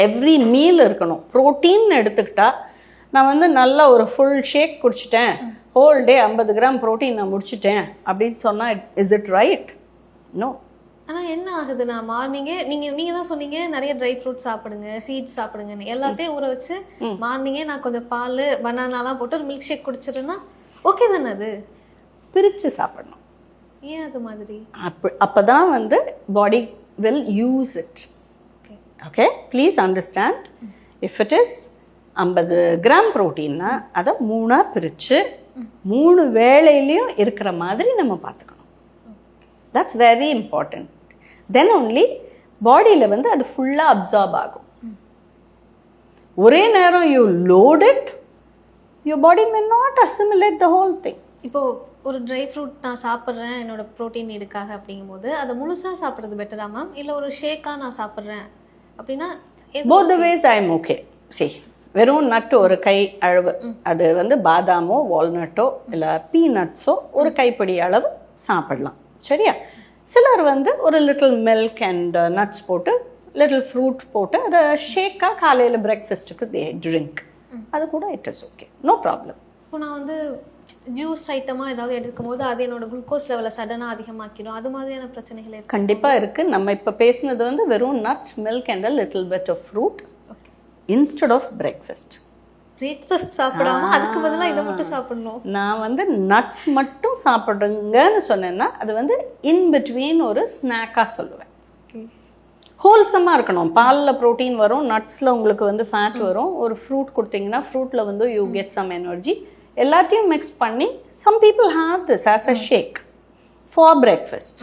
Every meal இருக்கணும். Protein எடுத்துக்கிட்டால் நான் வந்து நல்லா ஒரு ஃபுல் ஷேக் குடிச்சிட்டேன், ஹோல் டே 50 கிராம் ப்ரோட்டீன் நான் முடிச்சிட்டேன் அப்படின்னு சொன்னால் இஸ் இட் ரைட்? நோ. ஆனால் என்ன ஆகுதுண்ணா, மார்னிங்கே நீங்கள் தான் சொன்னீங்க நிறைய ட்ரை ஃப்ரூட்ஸ் சாப்பிடுங்க, சீட்ஸ் சாப்பிடுங்கன்னு. எல்லாத்தையும் ஊற வச்சு மார்னிங்கே நான் கொஞ்சம் பால் பனானாலாம் போட்டு ஒரு மில்க் ஷேக் குடிச்சிட்டேன்னா ஓகே தானே? அது பிரித்து சாப்பிடணும். ஏன் அது மாதிரி? அப்போ தான் வந்து body will use it. Okay, please understand. If it is 50 gram ப்ரோட்டீன்னா அதை 3ஆக பிரித்து 3 வேளையிலையும் இருக்கிற மாதிரி நம்ம பார்த்துக்கணும். That's very important. Then only பாடியில் வந்து அது ஃபுல்லாக அப்சார்ப் ஆகும். ஒரே நேரம் you load it, your body may not assimilate the whole thing. இப்போது ஒரு ட்ரை ஃப்ரூட் நான் சாப்பிட்றேன் என்னோட ப்ரோட்டீன் இதுக்காக அப்படிங்கும்போது அதை முழுசாக சாப்பிட்றது பெட்டரா மேம், இல்லை ஒரு ஷேக்காக நான் சாப்பிட்றேன் அப்படின்னா? Both the ways I am okay. சரி, வெறும் நட்டு ஒரு கை அளவு, அது வந்து பாதாமோ வால்நட்டோ இல்லை பீனட்ஸோ ஒரு கைப்பிடி அளவு சாப்பிடலாம். சரியா? சிலர் வந்து ஒரு லிட்டில் மில்க் அண்ட் நட்ஸ் போட்டு லிட்டில் ஃப்ரூட் போட்டு அதை ஷேக்காக காலையில் பிரேக்ஃபாஸ்ட்டுக்கு தே ட்ரிங்க், அது கூட it is okay, no problem. இப்போ நான் வந்து ஜூஸ் ஐட்டமாக ஏதாவது எடுக்கும் போது அது என்னோட குளுக்கோஸ் லெவலை சடனாக அதிகமாக்கிடும், அது மாதிரியான பிரச்சனைகள் இருக்கு? கண்டிப்பாக இருக்குது. நம்ம இப்போ பேசுனது வந்து வெறும் nut, milk and a little bit of fruit instead of breakfast. Breakfast சாப்பிடாம அதுக்கு பதிலாக இதை மட்டும் சாப்பிடணும். நான் வந்து நட்ஸ் மட்டும் சாப்பிடுங்கன்னு சொன்னேன்னா அது வந்து இன் பிட்வீன் ஒரு ஸ்நாக்காக சொல்லுவேன். ஹோல்சமாக இருக்கணும். பாலில் ப்ரோட்டீன் வரும், நட்ஸில் உங்களுக்கு வந்து ஃபேட் வரும். ஒரு ஃப்ரூட் கொடுத்தீங்கன்னா ஃப்ரூட்டில் வந்து யூ கெட் சம் எனர்ஜி. எல்லாத்தையும் மிக்ஸ் பண்ணி some people have this as a shake for breakfast.